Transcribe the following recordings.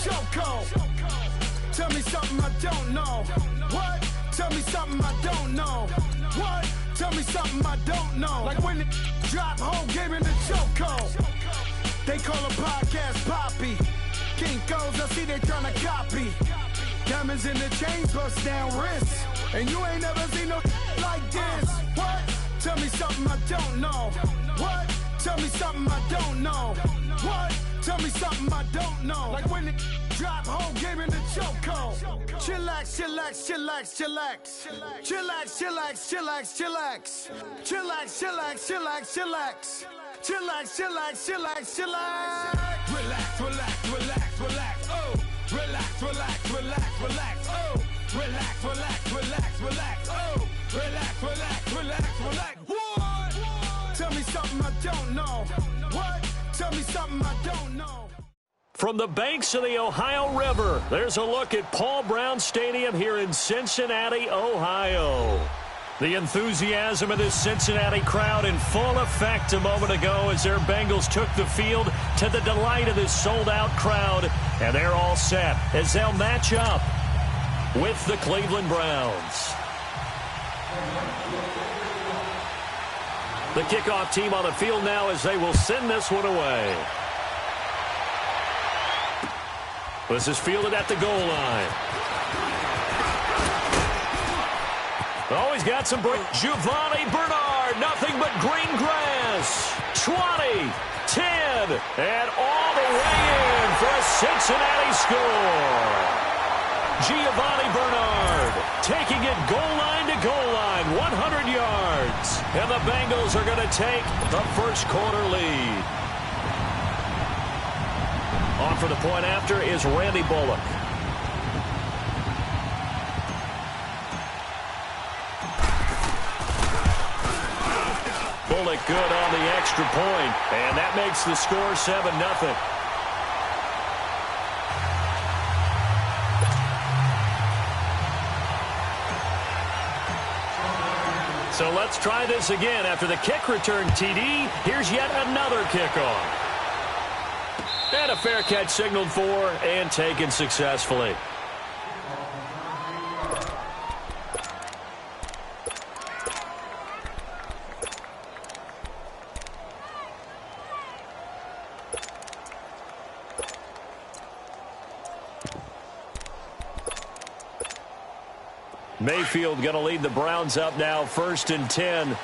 chokehold. Tell me something I don't know. What? Tell me something I don't know. What? Tell me something I don't know. Like when the drop whole game in the chokehold. They call a podcast Poppy. Kinkos, I see they tryna copy. Diamonds in the chains, bust down wrists. And you ain't never seen no like this. What? Tell me something I don't know. What? Tell me something I don't know. What? Tell me something I don't know. Like when the drop whole game in the chokehold. Chillax, chillax, chillax, chillax. Chillax, chillax, chillax, chillax. Chillax, chillax, chillax, chillax. Chillax, chillax, chillax, chillax. Relax, relax, relax, relax. Oh, relax, relax, relax, relax. Oh, relax, relax, relax, relax. Oh, relax, relax, relax, relax. What? Tell me something I don't know. What? Tell me something I don't know. From the banks of the Ohio River, there's a look at Paul Brown Stadium here in Cincinnati, Ohio. The enthusiasm of this Cincinnati crowd in full effect a moment ago as their Bengals took the field to the delight of this sold-out crowd. And they're all set as they'll match up with the Cleveland Browns. The kickoff team on the field now as they will send this one away. This is fielded at the goal line. Oh, he's got some break. Giovanni Bernard, nothing but green grass. 20, 10, and all the way in for a Cincinnati score. Giovanni Bernard taking it goal line to goal line, 100 yards. And the Bengals are going to take the first quarter lead. On for the point after is Randy Bullock. Bullock good on the extra point, and that makes the score 7-0. So let's try this again. After the kick return TD, here's yet another kickoff. And a fair catch signaled for and taken successfully. Mayfield going to lead the Browns up now, 1st and 10.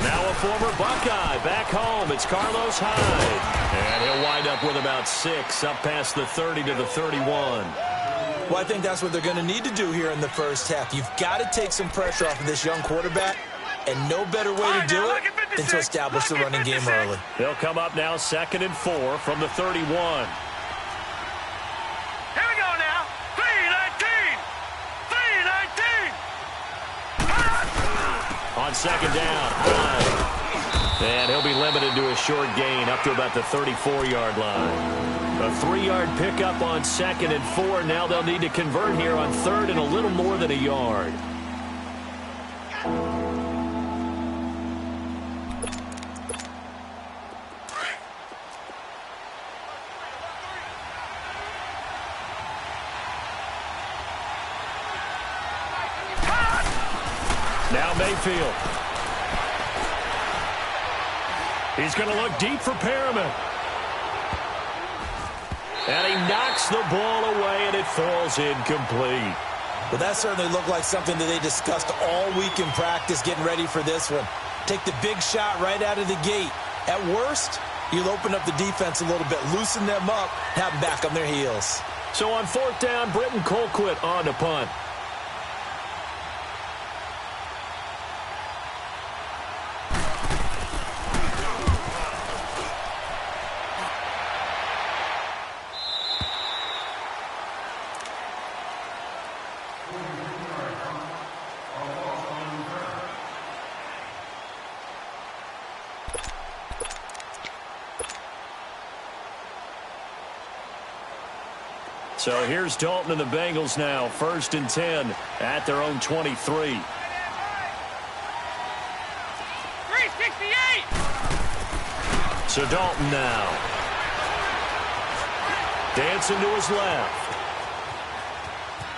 Now a former Buckeye back home. It's Carlos Hyde. And he'll wind up with about 6 up past the 30 to the 31. Well, I think that's what they're going to need to do here in the first half. You've got to take some pressure off of this young quarterback, and no better way to do it than to establish the running game early. They'll come up now 2nd and 4 from the 31. Here we go now. 3-19. 3-19. On 2nd down, Hyde. And he'll be limited to a short gain up to about the 34-yard line. A 3-yard pickup on 2nd and 4. Now they'll need to convert here on 3rd and a little more than a yard. Now Mayfield. He's going to look deep for Perriman. And he knocks the ball away, and it falls incomplete. Well, that certainly looked like something that they discussed all week in practice, getting ready for this one. Take the big shot right out of the gate. At worst, you'll open up the defense a little bit, loosen them up, have them back on their heels. So on 4th down, Britton Colquitt on to punt. So here's Dalton and the Bengals now, 1st and 10 at their own 23. 68! So Dalton now. Dancing to his left.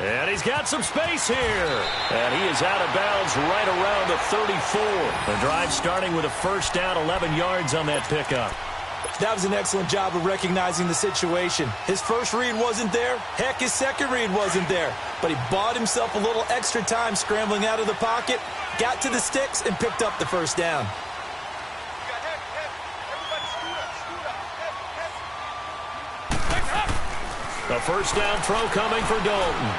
And he's got some space here. And he is out of bounds right around the 34. The drive starting with a first down, 11 yards on that pickup. That was an excellent job of recognizing the situation. His first read wasn't there. Heck, his second read wasn't there. But he bought himself a little extra time scrambling out of the pocket, got to the sticks, and picked up the first down. A first down throw coming for Dalton.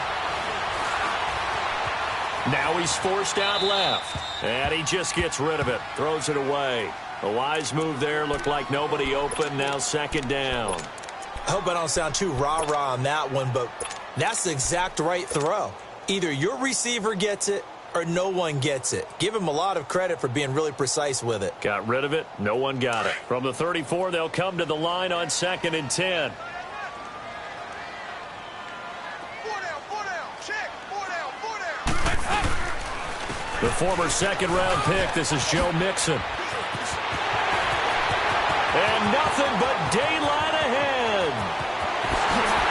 Now he's forced out left. And he just gets rid of it. Throws it away. A wise move there. Looked like nobody open. Now second down. I hope I don't sound too rah-rah on that one, but that's the exact right throw. Either your receiver gets it or no one gets it. Give him a lot of credit for being really precise with it. Got rid of it. No one got it. From the 34, they'll come to the line on 2nd and 10. The former second-round pick, this is Joe Mixon. And nothing but daylight ahead.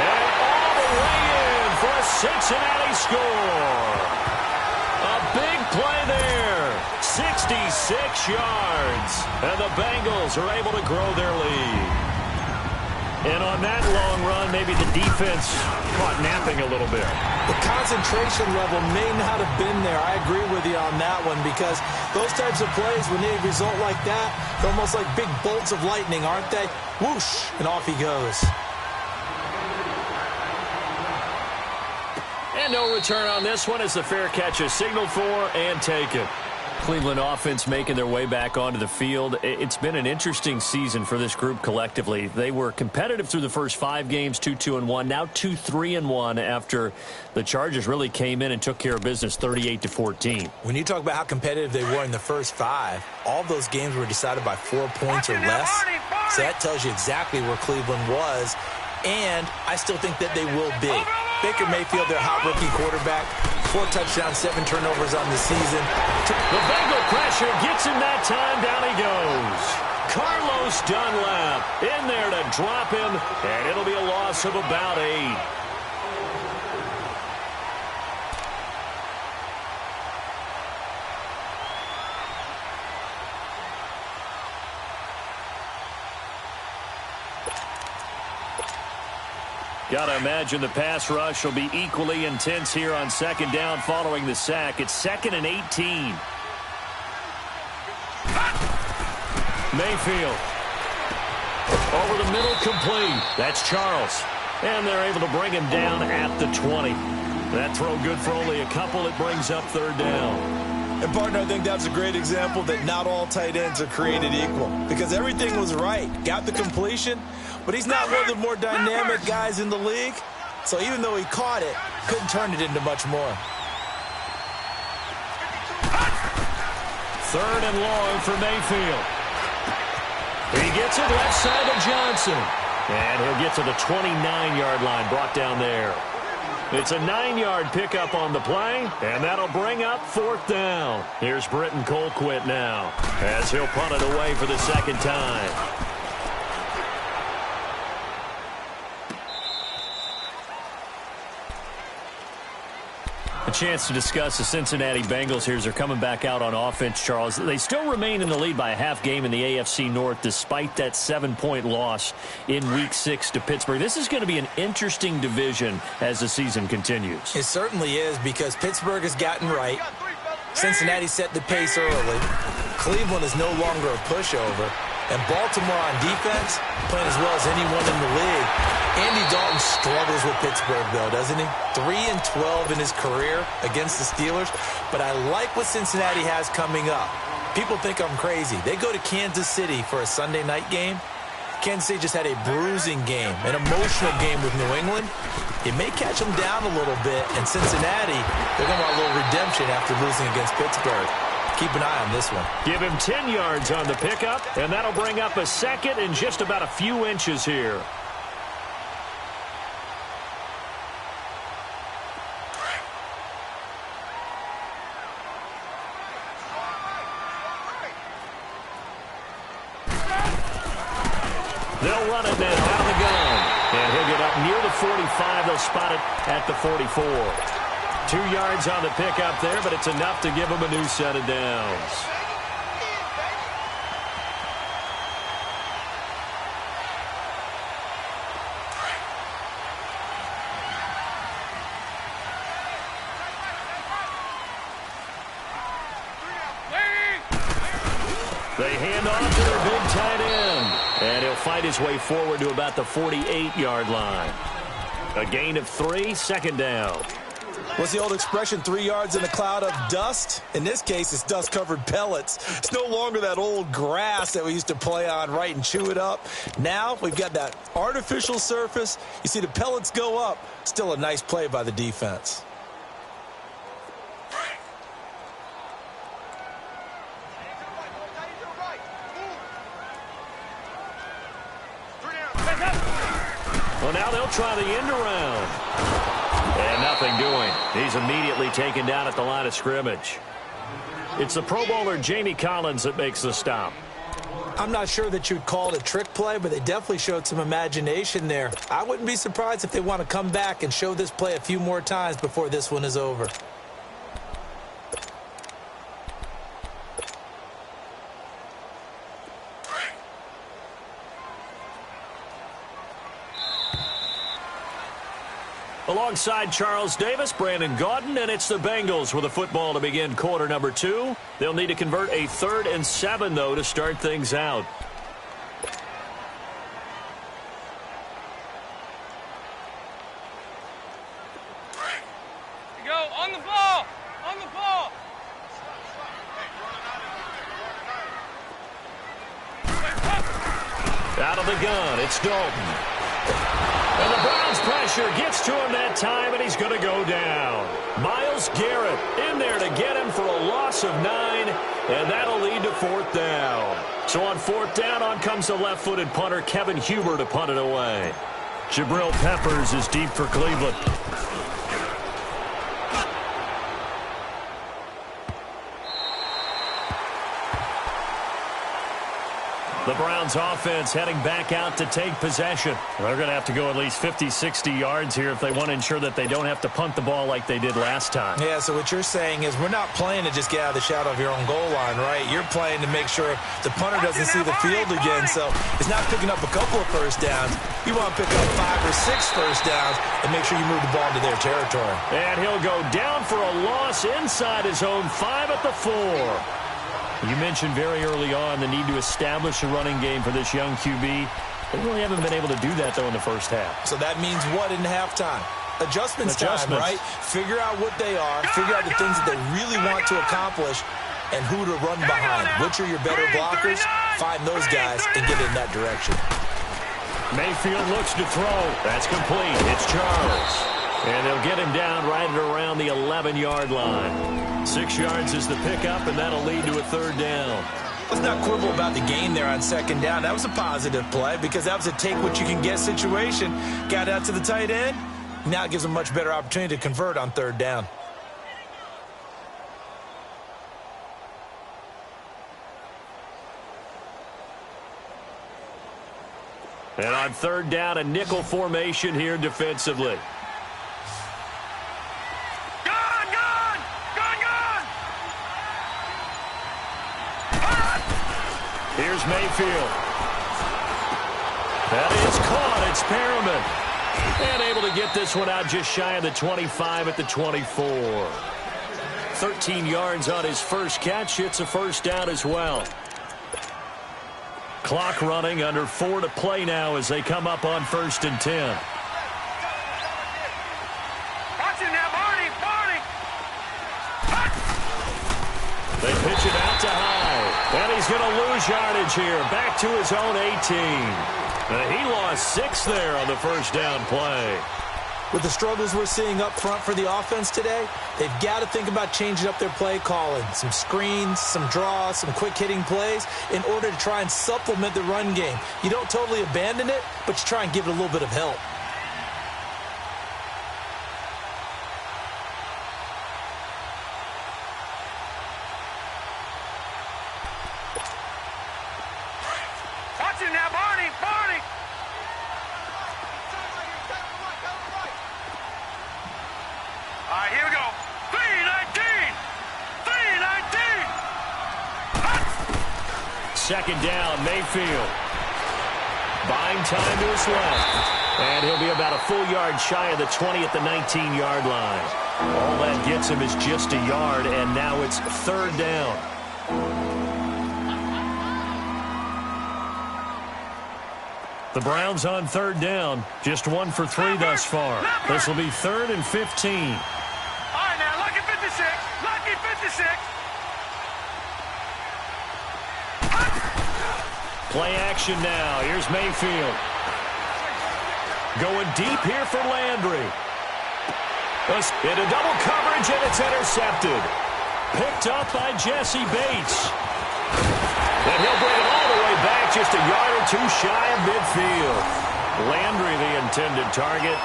And all the way in for a Cincinnati score. A big play there. 66 yards. And the Bengals are able to grow their lead. And on that long run, maybe the defense caught napping a little bit. The concentration level may not have been there. I agree with you on that one because those types of plays, when they result like that, they're almost like big bolts of lightning, aren't they? Whoosh, and off he goes. And no return on this one as the fair catch is signaled for and taken. Cleveland offense making their way back onto the field. It's been an interesting season for this group collectively. They were competitive through the first 5 games, 2-2-1, now 2-3-1 after the Chargers really came in and took care of business 38-14. When you talk about how competitive they were in the first 5, all those games were decided by 4 points or less. So that tells you exactly where Cleveland was, and I still think that they will be. Baker Mayfield, their hot rookie quarterback, 4 touchdowns, 7 turnovers on the season. The Bengal pressure gets him that time. Down he goes. Carlos Dunlap in there to drop him, and it'll be a loss of about 8. Got to imagine the pass rush will be equally intense here on second down following the sack. It's 2nd and 18. Mayfield. Over the middle, complete. That's Charles. And they're able to bring him down at the 20. That throw good for only a couple. It brings up 3rd down. And, partner, I think that's a great example that not all tight ends are created equal. Because everything was right. Got the completion, but he's not one of the more dynamic guys in the league. So even though he caught it, couldn't turn it into much more. 3rd and long for Mayfield. He gets it left side to Johnson. And he'll get to the 29-yard line, brought down there. It's a 9-yard pickup on the play, and that'll bring up 4th down. Here's Britton Colquitt now, as he'll punt it away for the 2nd time. A chance to discuss the Cincinnati Bengals here as they're coming back out on offense, Charles. They still remain in the lead by a half game in the AFC North despite that 7-point loss in Week 6 to Pittsburgh. This is going to be an interesting division as the season continues. It certainly is because Pittsburgh has gotten right. Cincinnati set the pace early. Cleveland is no longer a pushover. And Baltimore on defense, playing as well as anyone in the league. Andy Dalton struggles with Pittsburgh, though, doesn't he? 3-12 in his career against the Steelers. But I like what Cincinnati has coming up. People think I'm crazy. They go to Kansas City for a Sunday night game. Kansas City just had a bruising game, an emotional game with New England. It may catch them down a little bit. And Cincinnati, they're going to want a little redemption after losing against Pittsburgh. Keep an eye on this one. Give him 10 yards on the pickup, and that'll bring up a 2nd and just about a few inches here. They'll run it now out of the gun. And he'll get up near the 45. They'll spot it at the 44. 2 yards on the pickup there, but it's enough to give him a new set of downs. They hand off to their big tight end. And he'll fight his way forward to about the 48-yard line. A gain of 3, second down. What's the old expression, 3 yards in a cloud of dust? In this case, it's dust-covered pellets. It's no longer that old grass that we used to play on, right, and chew it up. Now we've got that artificial surface. You see the pellets go up. Still a nice play by the defense. Well, now they'll try the end around. And nothing doing. He's immediately taken down at the line of scrimmage. It's the Pro Bowler Jamie Collins that makes the stop. I'm not sure that you'd call it a trick play, but they definitely showed some imagination there. I wouldn't be surprised if they want to come back and show this play a few more times before this one is over. Alongside Charles Davis, Brandon Gaudin, and it's the Bengals with the football to begin quarter number 2. They'll need to convert a 3rd and 7, though, to start things out. Go, on the ball! On the ball! Out of the gun, it's Dalton. And the Browns pressure gets to him that time, and he's going to go down. Myles Garrett in there to get him for a loss of 9, and that'll lead to 4th down. So on 4th down, on comes the left-footed punter, Kevin Huber, to punt it away. Jabril Peppers is deep for Cleveland. The Browns offense heading back out to take possession. They're going to have to go at least 50, 60 yards here if they want to ensure that they don't have to punt the ball like they did last time. Yeah, so what you're saying is we're not playing to just get out of the shadow of your own goal line, right? You're playing to make sure the punter doesn't see the field again. So it's not picking up a couple of first downs. You want to pick up 5 or 6 first downs and make sure you move the ball into their territory. And he'll go down for a loss inside his own 5 at the 4. You mentioned very early on the need to establish a running game for this young QB. They really haven't been able to do that, though, in the first half. So that means what in halftime? Adjustments time, right? Figure out what they are. Figure out the things that they really want to accomplish and who to run behind. Which are your better blockers? Find those guys and get in that direction. Mayfield looks to throw. That's complete. It's Charles. And they'll get him down right at around the 11-yard line. 6 yards is the pickup, and that'll lead to a 3rd down. Let's not quibble about the gain there on 2nd down. That was a positive play because that was a take-what-you-can-get situation. Got out to the tight end. Now it gives them a much better opportunity to convert on 3rd down. And on 3rd down, a nickel formation here defensively. Here's Mayfield. That is caught. It's Perriman. And able to get this one out just shy of the 25 at the 24. 13 yards on his first catch. It's a 1st down as well. Clock running, under 4 to play now as they come up on 1st and 10. Watch it now, Barney! They pitch it out to high. And he's going to lose yardage here. Back to his own 18. And he lost 6 there on the 1st down play. With the struggles we're seeing up front for the offense today, they've got to think about changing up their play calling. Some screens, some draws, some quick-hitting plays in order to try and supplement the run game. You don't totally abandon it, but you try and give it a little bit of help. Watch it now, Barney! second down, Mayfield. Buying time to his left. And he'll be about a full yard shy of the 20 at the 19-yard line. All that gets him is just a yard, and now it's third down. The Browns on third down. Just 1 for 3 thus far. This will be 3rd and 15. All right, now, lucky 56. Lucky 56. Play action now. Here's Mayfield. Going deep here for Landry. Into double coverage, and it's intercepted. Picked up by Jesse Bates. And he'll bring it all the way back, just a yard or 2 shy of midfield. Landry, the intended target.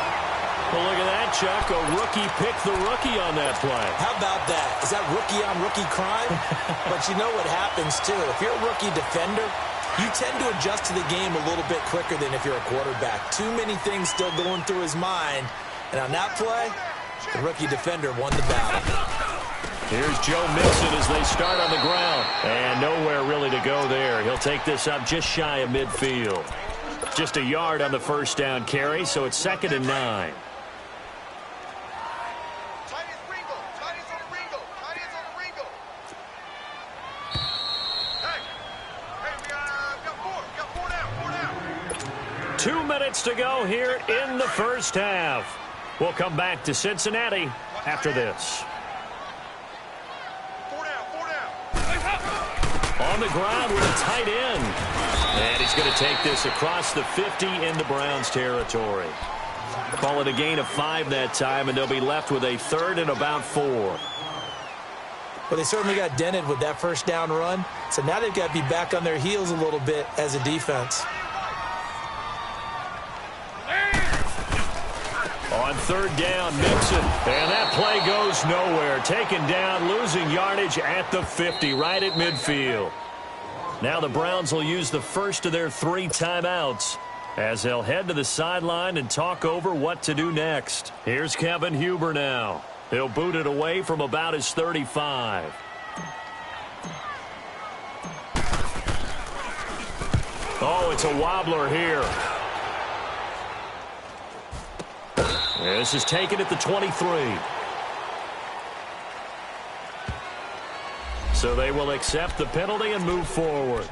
Well, look at that, Chuck. A rookie picked the rookie on that play. How about that? Is that rookie-on-rookie crime? But you know what happens, too. If you're a rookie defender, you tend to adjust to the game a little bit quicker than if you're a quarterback. Too many things still going through his mind. And on that play, the rookie defender won the battle. Here's Joe Mixon as they start on the ground. And nowhere really to go there. He'll take this up just shy of midfield. Just a yard on the first down carry, so it's 2nd and 9. To go here in the first half. We'll come back to Cincinnati after this. 4 down. On the ground with a tight end. And he's going to take this across the 50 into Browns territory. Call it a gain of 5 that time, and they'll be left with a 3rd and about 4. Well, they certainly got dented with that first down run. So now they've got to be back on their heels a little bit as a defense. On third down, Mixon. And that play goes nowhere. Taken down, losing yardage at the 50, right at midfield. Now the Browns will use the first of their 3 timeouts as they'll head to the sideline and talk over what to do next. Here's Kevin Huber now. He'll boot it away from about his 35. Oh, it's a wobbler here. This is taken at the 23. So they will accept the penalty and move forward.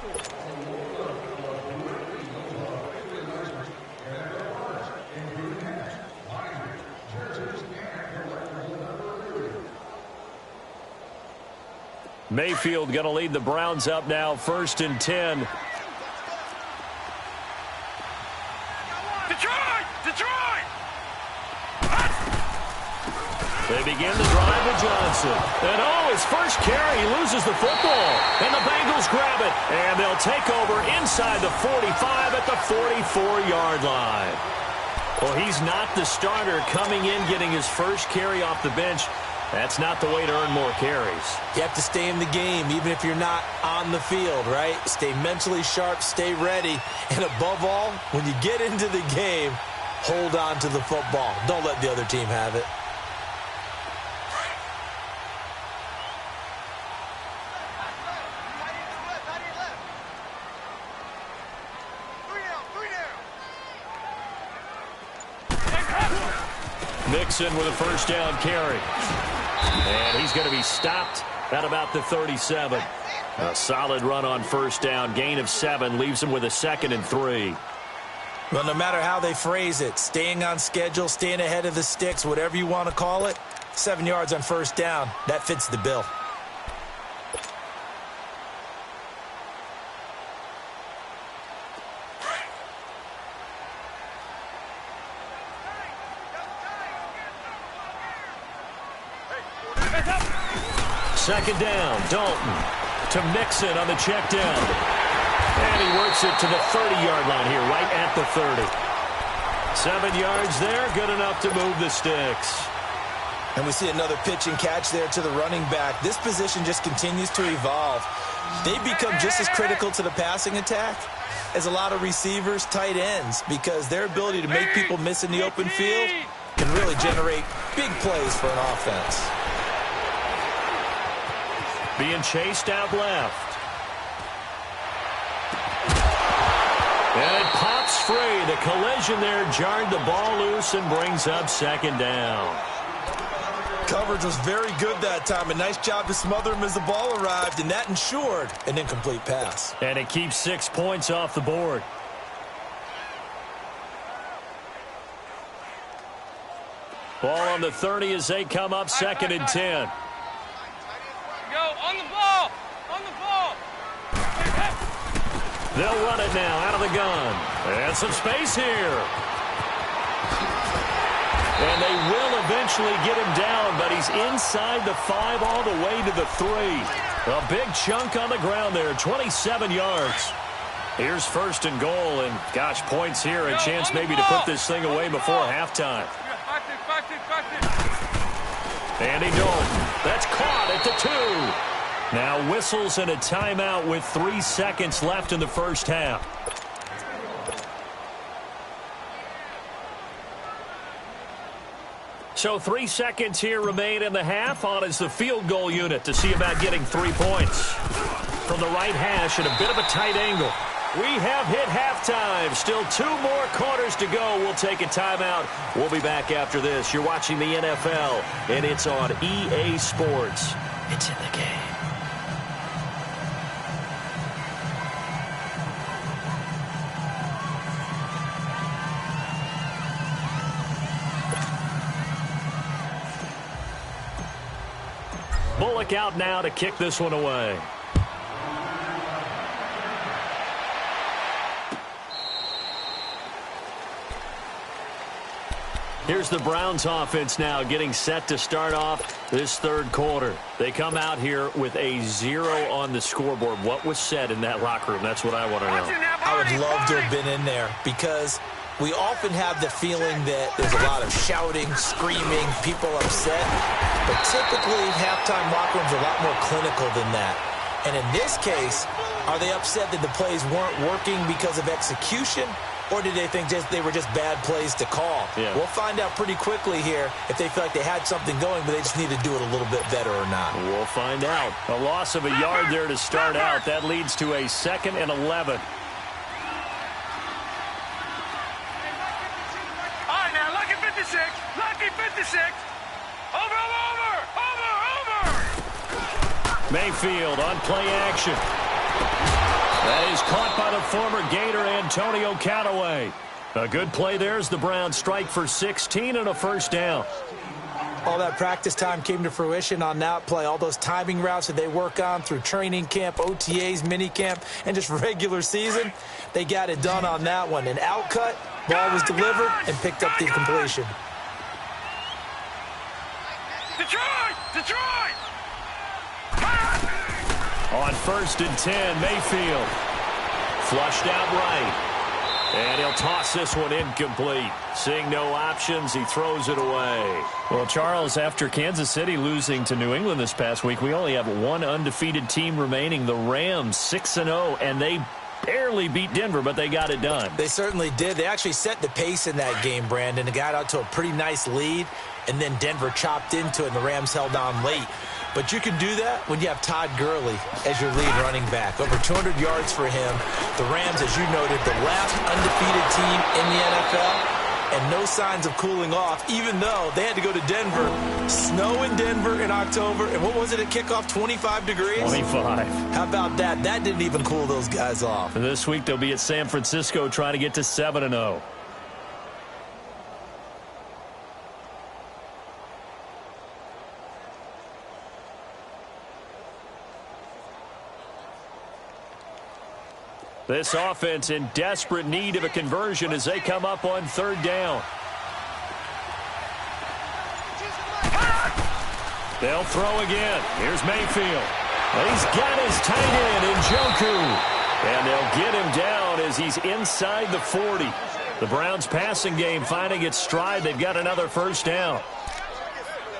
Mayfield going to lead the Browns up now, 1st and 10. Detroit! They begin the drive with Johnson. And his first carry, he loses the football. And the Bengals grab it. And they'll take over inside the 45 at the 44-yard line. Well, he's not the starter coming in, getting his first carry off the bench. That's not the way to earn more carries. You have to stay in the game, even if you're not on the field, right? Stay mentally sharp, stay ready. And above all, when you get into the game, hold on to the football. Don't let the other team have it. Mixon with a first down carry. And he's going to be stopped at about the 37. A solid run on first down. Gain of 7 leaves him with a 2nd and 3. Well, no matter how they phrase it, staying on schedule, staying ahead of the sticks, whatever you want to call it, 7 yards on first down, that fits the bill. Second down, Dalton to Mixon on the check down. And he works it to the 30-yard line here, right at the 30. 7 yards there, good enough to move the sticks. And we see another pitch and catch there to the running back. This position just continues to evolve. They become just as critical to the passing attack as a lot of receivers, tight ends, because their ability to make people miss in the open field can really generate big plays for an offense. Being chased out left. And it pops free. The collision there jarred the ball loose and brings up second down. Coverage was very good that time. A nice job to smother him as the ball arrived, and that ensured an incomplete pass. And it keeps 6 points off the board. Ball on the 30 as they come up second and 10. Go on the ball. On the ball. They'll run it now out of the gun. And some space here. And they will eventually get him down, but he's inside the 5 all the way to the 3. A big chunk on the ground there, 27 yards. Here's first and goal, and gosh, points here. A chance maybe to put this thing away before halftime. Andy Dalton, that's caught at the 2. Now whistles and a timeout with 3 seconds left in the first half. So 3 seconds here remain in the half. On is the field goal unit to see about getting 3 points. From the right hash at a bit of a tight angle. We have hit halftime. Still 2 more quarters to go. We'll take a timeout. We'll be back after this. You're watching the NFL, and it's on EA Sports. It's in the game. Bullock out now to kick this one away. Here's the Browns offense now getting set to start off this third quarter. They come out here with a 0 on the scoreboard. What was said in that locker room? That's what I want to know. I would love to have been in there because we often have the feeling that there's a lot of shouting, screaming, people upset. But typically, halftime locker rooms are a lot more clinical than that. And in this case, are they upset that the plays weren't working because of execution? Or did they think they were just bad plays to call? Yeah. We'll find out pretty quickly here if they feel like they had something going, but they just need to do it a little bit better or not. We'll find out. A loss of a yard there to start out. That leads to a 2nd and 11. All right, now, lucky 56. Lucky 56. Over. Mayfield on play action. That is caught by the former Gator Antonio Callaway. A good play there as the Browns strike for 16 and a first down. All that practice time came to fruition on that play. All those timing routes that they work on through training camp, OTAs, minicamp, and just regular season, they got it done on that one. An outcut, ball was delivered, and picked up the completion. Detroit! On 1st and 10, Mayfield. Flushed out right. And he'll toss this one incomplete. Seeing no options, he throws it away. Well, Charles, after Kansas City losing to New England this past week, we only have one undefeated team remaining, the Rams, 6-0, and they barely beat Denver, but they got it done. They certainly did. They actually set the pace in that game, Brandon. It got out to a pretty nice lead, and then Denver chopped into it, and the Rams held on late. But you can do that when you have Todd Gurley as your lead running back. Over 200 yards for him. The Rams, as you noted, the last undefeated team in the NFL, and no signs of cooling off, even though they had to go to Denver. Snow in Denver in October, and what was it at kickoff, 25 degrees? 25. How about that? That didn't even cool those guys off. This week they'll be at San Francisco trying to get to 7-0. This offense in desperate need of a conversion as they come up on 3rd down. They'll throw again. Here's Mayfield. And he's got his tight end, Njoku. And they'll get him down as he's inside the 40. The Browns passing game finding its stride. They've got another first down.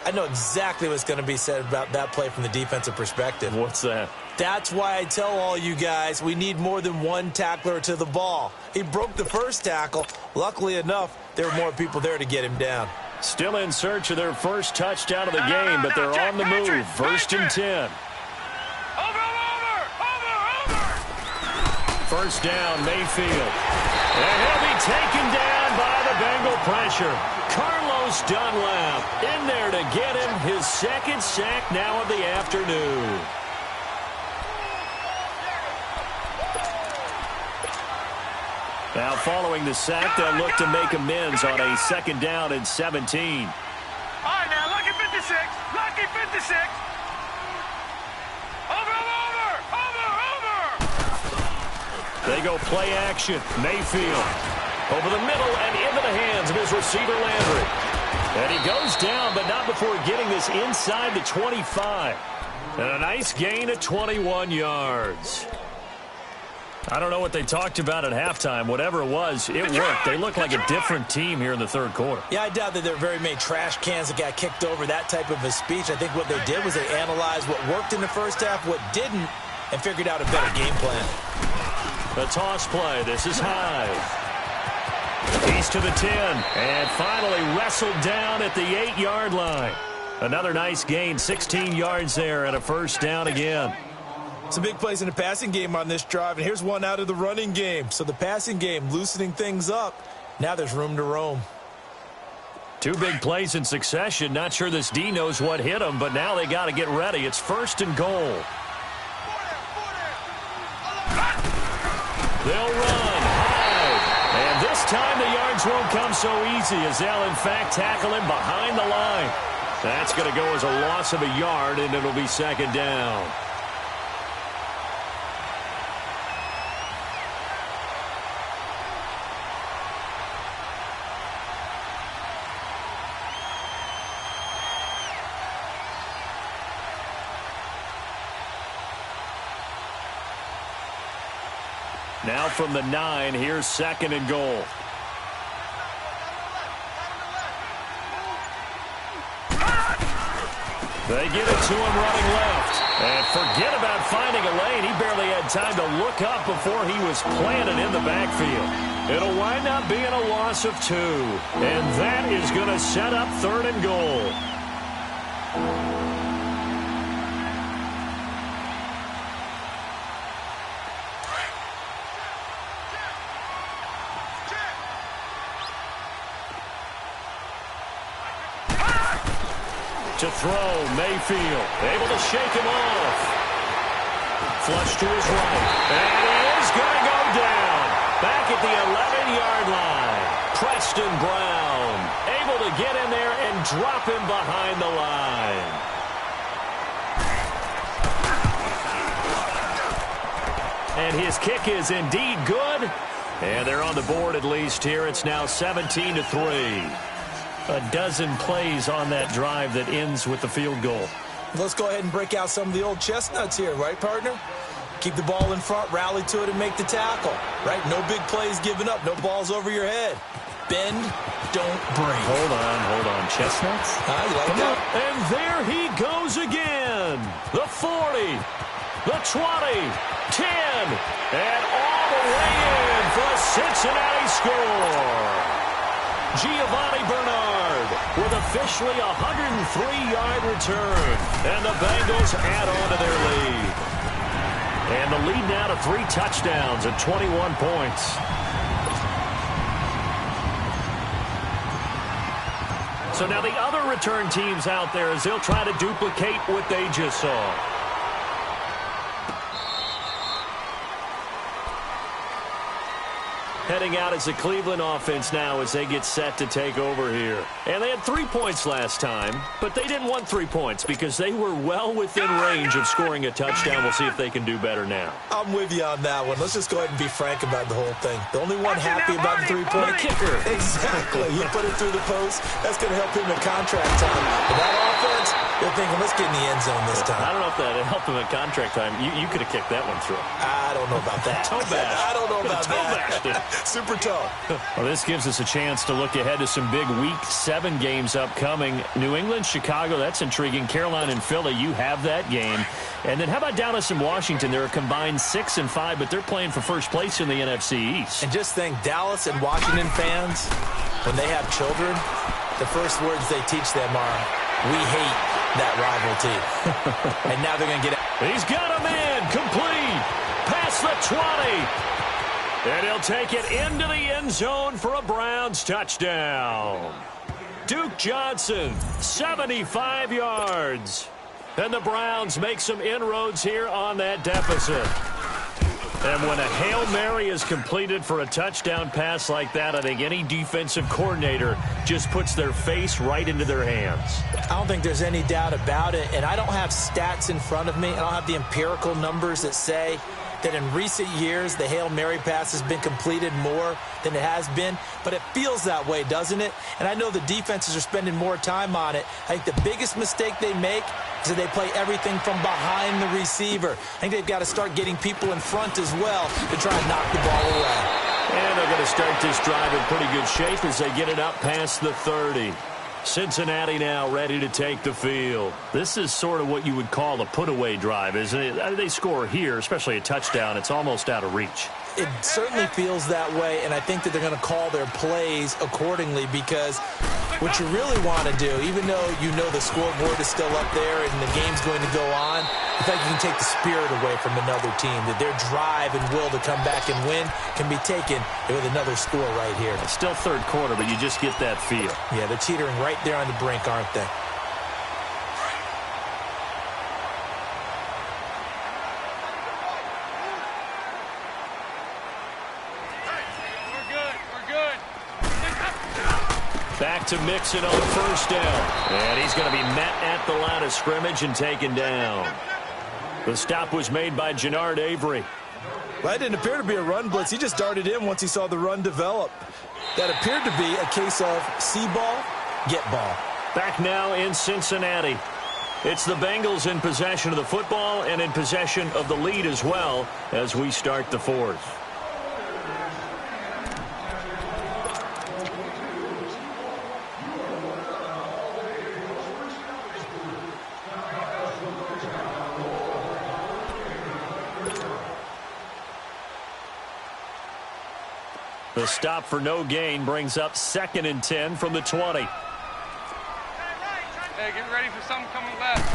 I know exactly what's going to be said about that play from the defensive perspective. What's that? That's why I tell all you guys we need more than one tackler to the ball. He broke the first tackle. Luckily enough, there were more people there to get him down. Still in search of their first touchdown of the game, but they're on the move. 1st and 10. First down, Mayfield. And he'll be taken down by the Bengal pressure. Carlos Dunlap in there to get him his second sack now of the afternoon. Now following the sack, they'll look to make amends on a second down and 17. All right, now, lucky 56. Lucky 56. Over. They go play action. Mayfield over the middle and into the hands of his receiver, Landry. And he goes down, but not before getting this inside the 25. And a nice gain of 21 yards. I don't know what they talked about at halftime. Whatever it was, it worked. They look like a different team here in the third quarter. Yeah, I doubt that there are very many trash cans that got kicked over, that type of a speech. I think what they did was they analyzed what worked in the first half, what didn't, and figured out a better game plan. The toss play. This is high. He's to the 10. And finally wrestled down at the 8-yard line. Another nice gain. 16 yards there and a first down again. Some big plays in the passing game on this drive. And here's one out of the running game. So the passing game loosening things up. Now there's room to roam. Two big plays in succession. Not sure this D knows what hit him, but now they got to get ready. It's first and goal. They'll run high. And this time the yards won't come so easy as they'll, in fact, tackle him behind the line. That's going to go as a loss of a yard, and it'll be second down. Now from the 9, here's second and goal. They give it to him running left. And forget about finding a lane. He barely had time to look up before he was planted in the backfield. It'll wind up being a loss of 2. And that is going to set up third and goal. To throw, Mayfield, able to shake him off. Flush to his right. And he is going to go down. Back at the 11-yard line. Preston Brown, able to get in there and drop him behind the line. And his kick is indeed good. And they're on the board at least here. It's now 17-3. A dozen plays on that drive that ends with the field goal. Let's go ahead and break out some of the old chestnuts here, right, partner? Keep the ball in front, rally to it, and make the tackle, right? No big plays given up, no balls over your head. Bend, don't break. Hold on. Chestnuts? You like that? And there he goes again. The 40, the 20, 10, and all the way in for a Cincinnati score. Giovanni Bernard with officially a 103-yard return. And the Bengals add on to their lead. And the lead now to 3 touchdowns and 21 points. So now the other return teams out there as they'll try to duplicate what they just saw. Heading out as the Cleveland offense now as they get set to take over here. And they had 3 points last time, but they didn't want 3 points because they were well within range of scoring a touchdown. We'll see if they can do better now. I'm with you on that one. Let's just go ahead and be frank about the whole thing. The only one happy about the 3-point kicker. Exactly. You put it through the post. That's going to help him in contract time. But that offense, they're thinking, let's get in the end zone this time. I don't know if that helped him in contract time. You could have kicked that one through. I don't know about that. Toe bash. I don't know about that. Super toe. Well, this gives us a chance to look ahead to some big Week 7 games upcoming. New England, Chicago, that's intriguing. Carolina and Philly, you have that game. And then how about Dallas and Washington? They're a combined 6-5, but they're playing for first place in the NFC East. And just think, Dallas and Washington fans, when they have children, the first words they teach them are, we hate that rival team. And now they're going to get it. He's got a man complete. Past the 20. And he'll take it into the end zone for a Browns touchdown. Duke Johnson, 75 yards. And the Browns make some inroads here on that deficit. And when a Hail Mary is completed for a touchdown pass like that, I think any defensive coordinator just puts their face right into their hands. I don't think there's any doubt about it. And I don't have stats in front of me. I don't have the empirical numbers that say that in recent years the Hail Mary pass has been completed more than it has been. But it feels that way, doesn't it? And I know the defenses are spending more time on it. I think the biggest mistake they make is that they play everything from behind the receiver. I think they've got to start getting people in front as well to try and knock the ball away. And they're going to start this drive in pretty good shape as they get it up past the 30. Cincinnati now ready to take the field. This is sort of what you would call a put-away drive, isn't it? They score here, especially a touchdown. It's almost out of reach. It certainly feels that way, and I think that they're going to call their plays accordingly because what you really want to do, even though you know the scoreboard is still up there and the game's going to go on, I think you can take the spirit away from another team, that their drive and will to come back and win can be taken with another score right here. It's still third quarter, but you just get that feel. Yeah, they're teetering right there on the brink, aren't they? Back to Mixon on the first down. And he's going to be met at the line of scrimmage and taken down. The stop was made by Jannard Avery. Well, that didn't appear to be a run blitz. He just darted in once he saw the run develop. That appeared to be a case of see ball, get ball. Back now in Cincinnati. It's the Bengals in possession of the football and in possession of the lead as well as we start the fourth. The stop for no gain brings up 2nd and 10 from the 20. Hey, get ready for something coming left.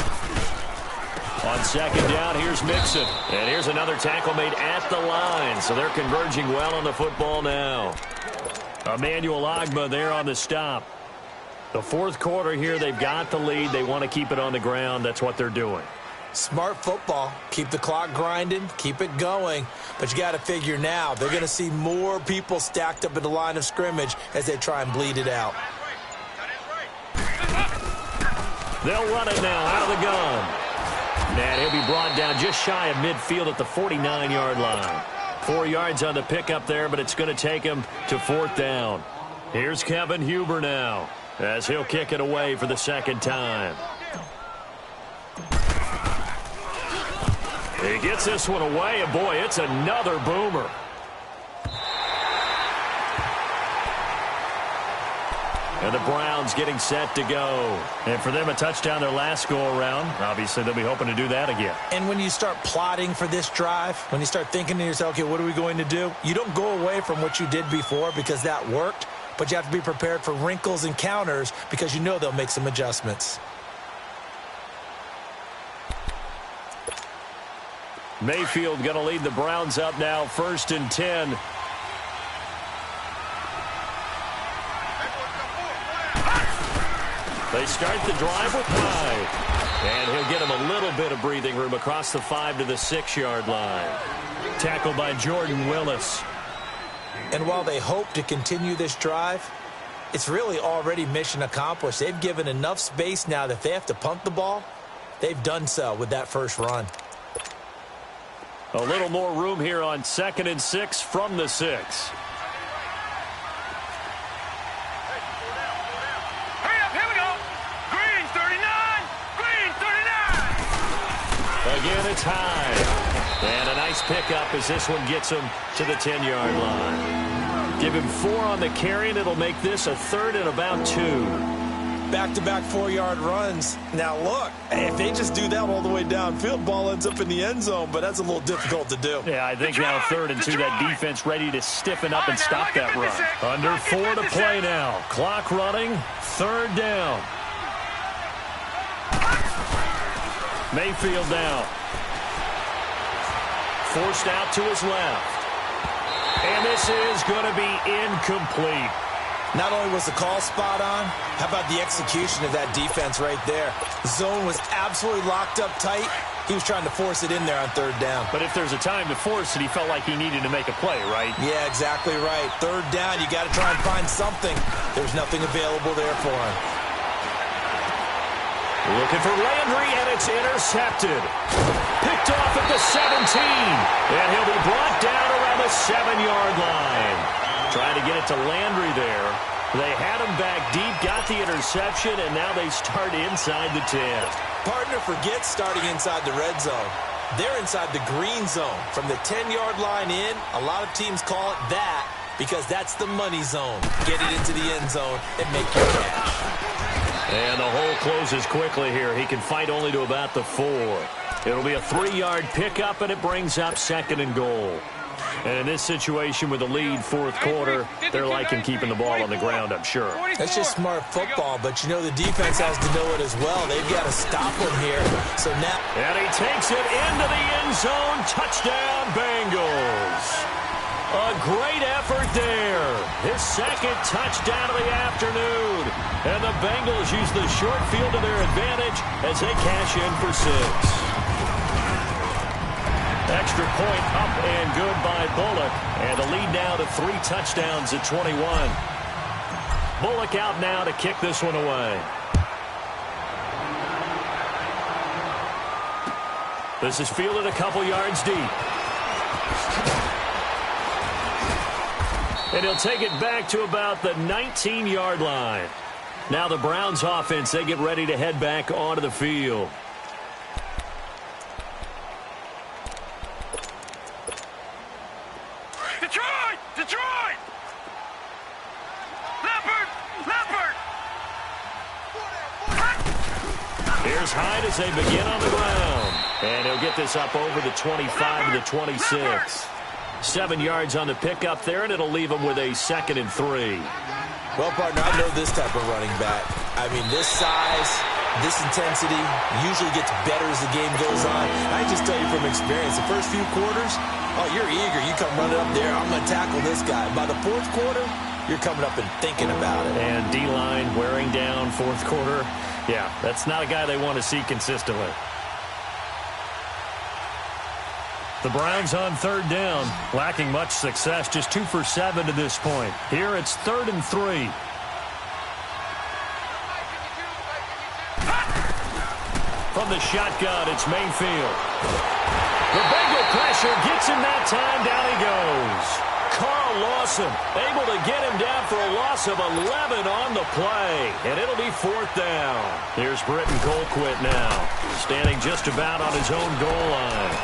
On 2nd down, here's Mixon. And here's another tackle made at the line. So they're converging well on the football now. Emmanuel Ogbah there on the stop. The fourth quarter here, they've got the lead. They want to keep it on the ground. That's what they're doing. Smart football. Keep the clock grinding. Keep it going. But you got to figure now they're going to see more people stacked up at the line of scrimmage as they try and bleed it out. They'll run it now out of the gun. And he'll be brought down just shy of midfield at the 49-yard line. 4 yards on the pickup there, but it's going to take him to 4th down. Here's Kevin Huber now as he'll kick it away for the second time. He gets this one away, and boy, it's another boomer. And the Browns getting set to go. And for them, a touchdown their last go-around. Obviously, they'll be hoping to do that again. And when you start plotting for this drive, when you start thinking to yourself, okay, what are we going to do? You don't go away from what you did before because that worked, but you have to be prepared for wrinkles and counters because you know they'll make some adjustments. Mayfield going to lead the Browns up now, 1st and 10. They start the drive with Hyde. And he'll get him a little bit of breathing room across the 5 to the 6-yard line. Tackled by Jordan Willis. And while they hope to continue this drive, it's really already mission accomplished. They've given enough space now that if they have to punt the ball, they've done so with that first run. A little more room here on 2nd and 6 from the 6. Hurry up, here we go. Green 39. Green 39. Again, it's Hyde. And a nice pickup as this one gets him to the 10-yard line. Give him 4 on the carry, and it'll make this a 3rd and about 2. Back-to-back 4-yard runs. Now, look, if they just do that all the way downfield, ball ends up in the end zone, but that's a little difficult to do. Yeah, I think now 3rd and 2, that defense ready to stiffen up and stop that run. Under 4 to play now. Clock running, 3rd down. Mayfield now. Forced out to his left. And this is going to be incomplete. Not only was the call spot on, how about the execution of that defense right there? Zone was absolutely locked up tight. He was trying to force it in there on third down. But if there's a time to force it, he felt like he needed to make a play, right? Yeah, exactly right. Third down, you got to try and find something. There's nothing available there for him. Looking for Landry, and it's intercepted. Picked off at the 17. And he'll be brought down around the 7-yard line. Trying to get it to Landry there. They had him back deep, got the interception, and now they start inside the 10. Partner forgets starting inside the red zone. They're inside the green zone. From the 10-yard line in, a lot of teams call it that because that's the money zone. Get it into the end zone and make your cash. And the hole closes quickly here. He can fight only to about the 4. It'll be a 3-yard pickup, and it brings up 2nd and goal. And in this situation with the lead, fourth quarter, they're liking keeping the ball on the ground, I'm sure. That's just smart football, but you know the defense has to know it as well. They've got to stop him here. So now, and he takes it into the end zone. Touchdown, Bengals. A great effort there. His second touchdown of the afternoon. And the Bengals use the short field to their advantage as they cash in for 6. Extra point up and good by Bullock. And the lead now to 3 touchdowns at 21. Bullock out now to kick this one away. This is fielded a couple yards deep. And he'll take it back to about the 19-yard line. Now the Browns offense, they get ready to head back onto the field. Detroit! Detroit! Leopard! Leopard! Here's Hyde as they begin on the ground. And he'll get this up over the 25 to the 26. 7 yards on the pickup there, and it'll leave him with a 2nd and 3. well, partner, I know this type of running back. I mean, this size, this intensity usually gets better as the game goes on. I just tell you from experience, the first few quarters, oh, you're eager. You come running up there, I'm going to tackle this guy. By the fourth quarter, you're coming up and thinking about it. And D-line wearing down fourth quarter. Yeah, that's not a guy they want to see consistently. The Browns on third down, lacking much success, just 2 for 7 to this point. Here it's 3rd and 3. From the shotgun, it's Mayfield. The Bengal pressure gets him that time, down he goes. Carl Lawson able to get him down for a loss of 11 on the play, and it'll be 4th down. Here's Britton Colquitt now, standing just about on his own goal line.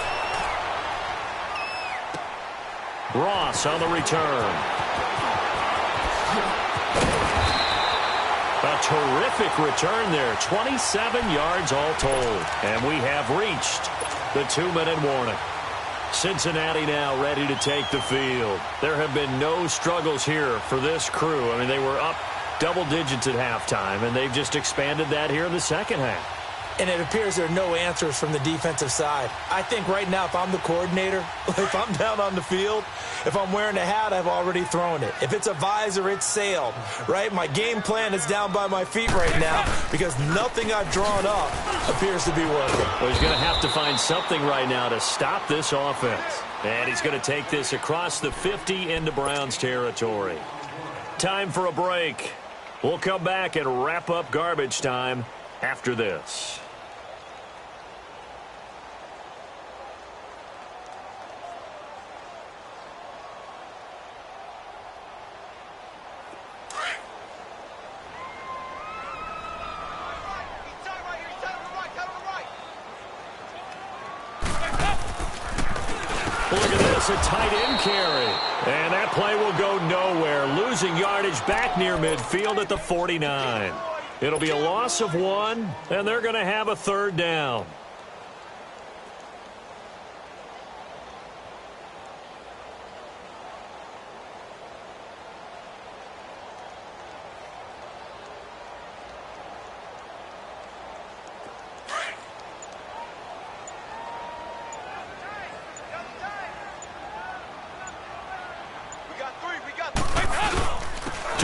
Ross on the return. A terrific return there. 27 yards all told. And we have reached the 2-minute warning. Cincinnati now ready to take the field. There have been no struggles here for this crew. I mean, they were up double digits at halftime, and they've just expanded that here in the second half. And it appears there are no answers from the defensive side. I think right now, if I'm the coordinator, if I'm down on the field, if I'm wearing a hat, I've already thrown it. If it's a visor, it's sailed, right? My game plan is down by my feet right now because nothing I've drawn up appears to be working. Well, he's going to have to find something right now to stop this offense. And he's going to take this across the 50 into Browns territory. Time for a break. We'll come back and wrap up garbage time after this. Look at this, a tight end carry. And that play will go nowhere. Losing yardage back near midfield at the 49. It'll be a loss of 1, and they're going to have a 3rd down.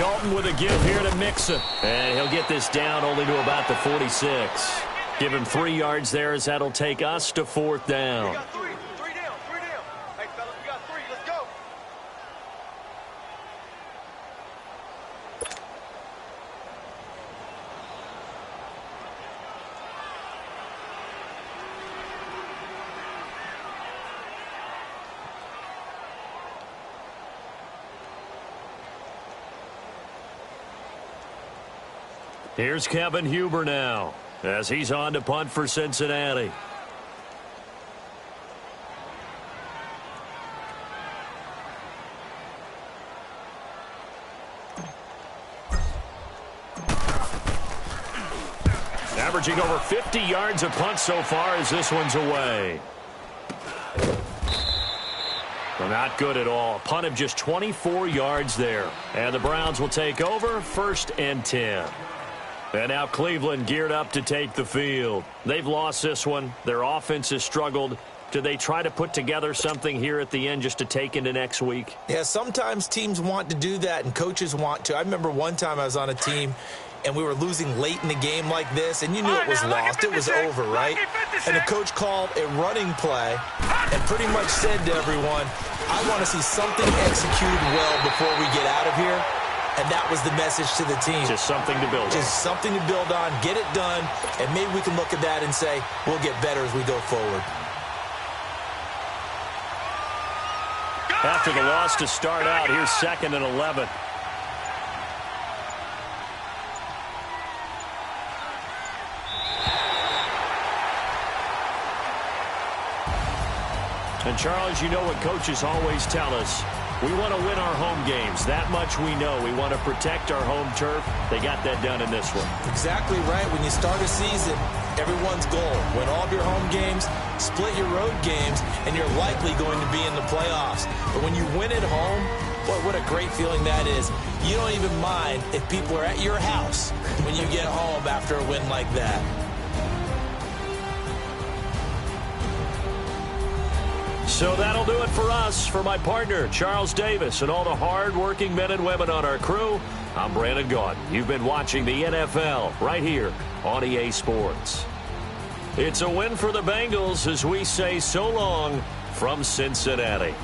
Dalton with a give here to Mixon. And he'll get this down only to about the 46. Give him 3 yards there as that'll take us to 4th down. We got three down. Hey, fellas, we got 3. Let's go. Here's Kevin Huber now as he's on to punt for Cincinnati. Averaging over 50 yards a punt so far as this one's away. Well, not good at all. A punt of just 24 yards there. And the Browns will take over 1st and 10. And now Cleveland geared up to take the field. They've lost this one. Their offense has struggled. Do they try to put together something here at the end just to take into next week? Yeah, sometimes teams want to do that and coaches want to. I remember one time I was on a team and we were losing late in the game like this, and you knew it was lost. It was over, right? And the coach called a running play and pretty much said to everyone, I want to see something executed well before we get out of here. And that was the message to the team. Just something to build on. Just something to build on, get it done, and maybe we can look at that and say, we'll get better as we go forward. After the loss to start out, here's 2nd and 11. And, Charles, you know what coaches always tell us. We want to win our home games. That much we know. We want to protect our home turf. They got that done in this one. Exactly right. When you start a season, everyone's goal, win all of your home games, split your road games, and you're likely going to be in the playoffs. But when you win at home, boy, what a great feeling that is. You don't even mind if people are at your house when you get home after a win like that. So that'll do it for us. For my partner, Charles Davis, and all the hard-working men and women on our crew, I'm Brandon Gaudin. You've been watching the NFL right here on EA Sports. It's a win for the Bengals as we say so long from Cincinnati.